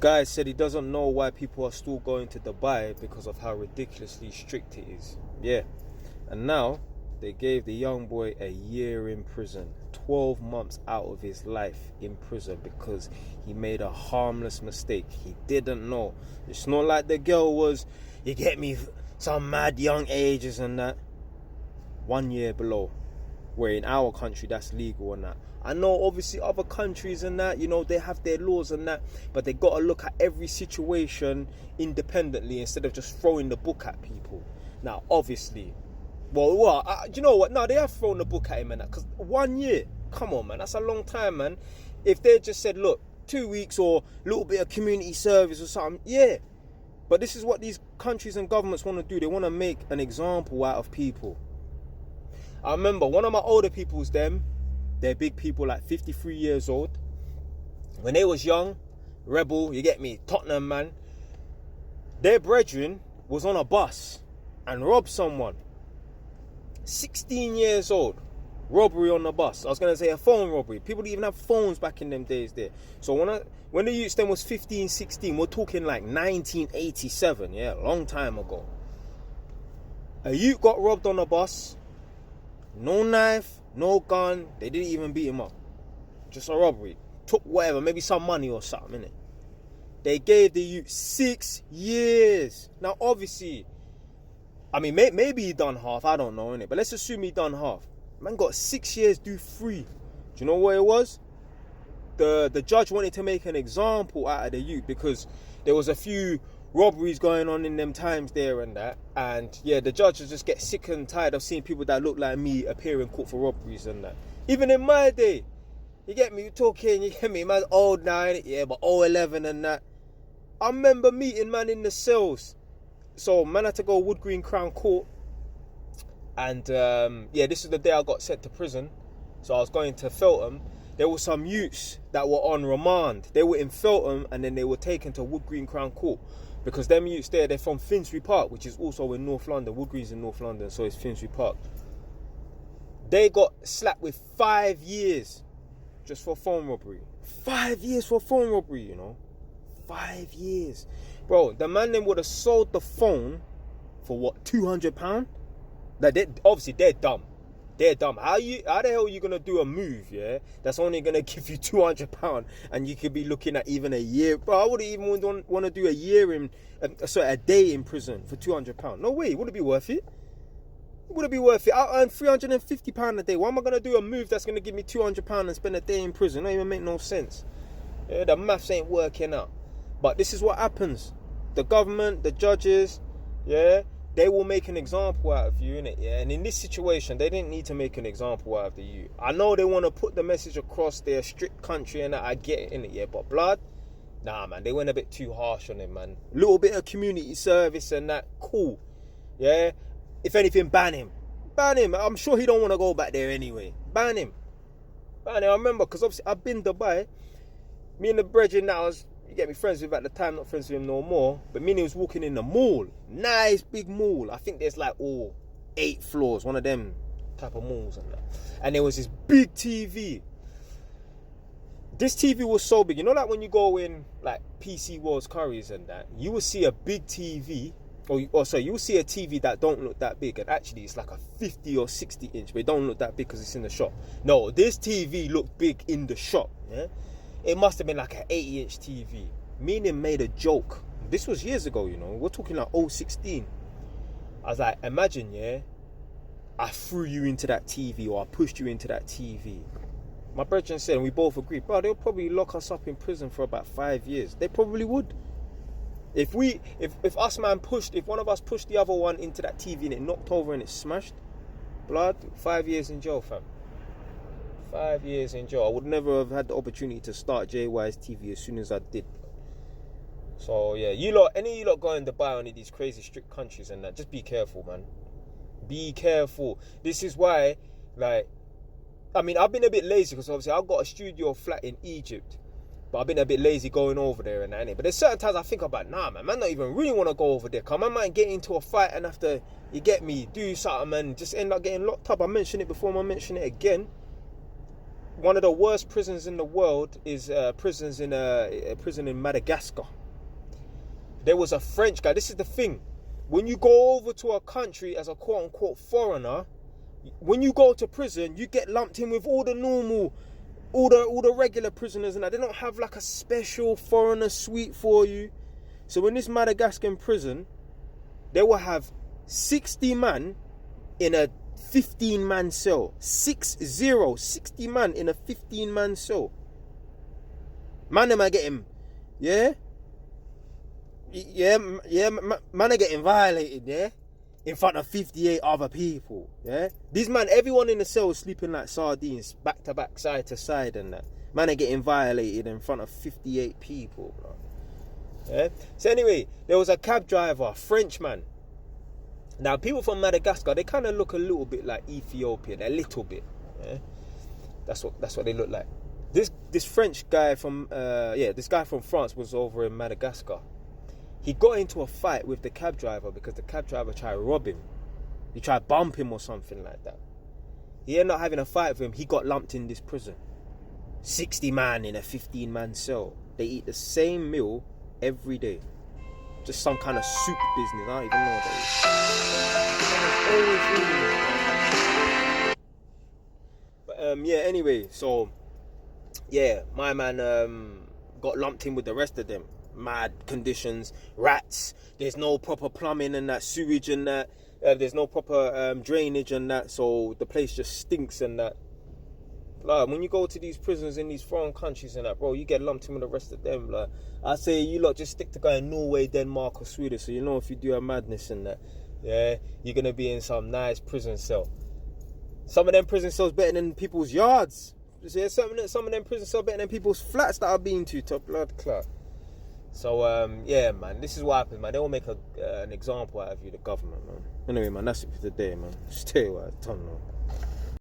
guy said he doesn't know why people are still going to Dubai because of how ridiculously strict it is. Yeah. And now they gave the young boy a year in prison, 12 months out of his life in prison because he made a harmless mistake. He didn't know. It's not like the girl was, you get me, some mad young ages and that. 1 year below. Where in our country that's legal and that. I know obviously other countries and that, you know, they have their laws and that, but they got to look at every situation independently instead of just throwing the book at people. Now, obviously, do you know what? No, they have thrown the book at him and that, because 1 year, come on, man, that's a long time, man. If they just said, look, 2 weeks or a little bit of community service or something, yeah. But this is what these countries and governments want to do. They want to make an example out of people. I remember one of my older people's they're big people, like 53 years old. When they was young, rebel, you get me, Tottenham, man. Their brethren was on a bus and robbed someone. 16 years old. Robbery on the bus. I was going to say a phone robbery. People didn't even have phones back in them days there. So when the youth then was 15, 16, we're talking like 1987, yeah, a long time ago. A youth got robbed on a bus. No knife, no gun. They didn't even beat him up. Just a robbery. Took whatever, maybe some money or something, innit? They gave the youth 6 years. Now, obviously, I mean, maybe he done half. I don't know, innit? But let's assume he done half. Man got 6 years, do 3. Do you know what it was? The judge wanted to make an example out of the youth because there was a few robberies going on in them times there and that, and yeah, the judges just get sick and tired of seeing people that look like me appear in court for robberies and that. Even in my day, you get me, you talking, you get me, man's old now, innit? Yeah, but 011 and that. I remember meeting man in the cells. So man had to go Wood Green Crown Court, and yeah, this is the day I got sent to prison. So I was going to Feltham. There were some youths that were on remand. They were in Feltham and then they were taken to Wood Green Crown Court. Because them youths there, they're from Finsbury Park, which is also in North London. Wood Green's in North London, so it's Finsbury Park. They got slapped with 5 years just for phone robbery. 5 years for phone robbery, you know. 5 years. Bro, the man then would have sold the phone for what, £200? Like, obviously, they're dumb. They're dumb. How the hell are you going to do a move, yeah, that's only going to give you £200 and you could be looking at even a year? Bro, I wouldn't even want to do a day in prison for £200. No way. Would it be worth it? Would it be worth it? I earn £350 a day. Why am I going to do a move that's going to give me £200 and spend a day in prison? It don't even make no sense. Yeah, the maths ain't working out. But this is what happens. The government, the judges, yeah, they will make an example out of you, innit? Yeah, and in this situation, they didn't need to make an example out of you. I know they want to put the message across their strict country and that, I get it, innit? Yeah, but blood, nah, man, they went a bit too harsh on him, man. Little bit of community service and that, cool. Yeah, if anything, ban him. Ban him. I'm sure he don't want to go back there anyway. Ban him. Ban him. I remember, because obviously I've been to Dubai. Me and the brethren that I was, you get me, friends with at the time, not friends with him no more. But me and he was walking in the mall. Nice big mall. I think there's like 8 floors, one of them type of malls and that. And there was this big TV. This TV was so big. You know, like when you go in like PC World's Currys and that, you will see a big TV. Or sorry, you will see a TV that don't look that big. And actually it's like a 50 or 60 inch. But it don't look that big because it's in the shop. No, this TV looked big in the shop. Yeah. It must have been like an 80-inch TV. Me and him made a joke. This was years ago, you know. We're talking like 2016. I was like, imagine, yeah, I threw you into that TV or I pushed you into that TV. My brethren said, and we both agreed, bro, they'll probably lock us up in prison for about 5 years. They probably would. If one of us pushed the other one into that TV and it knocked over and it smashed, blood, 5 years in jail, fam. 5 years in jail. I would never have had the opportunity to start JY's TV as soon as I did. So yeah, any of you lot going to buy any of these crazy strict countries and that, just be careful, man. Be careful. This is why, like, I mean, I've been a bit lazy because obviously I've got a studio flat in Egypt, but I've been a bit lazy going over there and that, innit? But there's certain times I think about, nah, man, don't even really want to go over there. Cause man might get into a fight and after, you get me, do something and just end up getting locked up. I mentioned it before, I'll mention it again. one of the worst prisons in the world is a prison in Madagascar. There was a French guy. This is the thing. When you go over to a country as a quote-unquote foreigner, when you go to prison, you get lumped in with all the normal, all the regular prisoners, and they don't have like a special foreigner suite for you. So in this Madagascar prison, they will have 60 man in a 15-man cell. 60 man in a 15-man cell. Man, am I getting, man are getting violated, yeah? In front of 58 other people, yeah? These man, everyone in the cell is sleeping like sardines, back to back, side to side and that. Man are getting violated in front of 58 people, bro. Yeah? So anyway, there was a cab driver, Frenchman. Now, people from Madagascar, they kind of look a little bit like Ethiopian, a little bit, yeah? That's what they look like. This French guy from, this guy from France was over in Madagascar. He got into a fight with the cab driver because the cab driver tried to rob him. He tried to bump him or something like that. He ended up having a fight with him. He got lumped in this prison. 60 man in a 15-man cell. They eat the same meal every day. Just some kind of soup business. I don't even know what that is. But anyway, so my man got lumped in with the rest of them. Mad conditions, rats, there's no proper plumbing and that, sewage and that, there's no proper drainage and that, so the place just stinks and that. Like, when you go to these prisons in these foreign countries and that, bro, you get lumped in with the rest of them. Like, I say you lot just stick to going Norway, Denmark or Sweden, so you know if you do a madness and that, yeah, you're gonna be in some nice prison cell. Some of them prison cells better than people's yards. Yeah, some of them prison cells better than people's flats that I've been to blood clot. So, man, this is what happens, man. They will make an example out of you, the government, man. Anyway, man, that's it for today, man. Stay away, ton, man.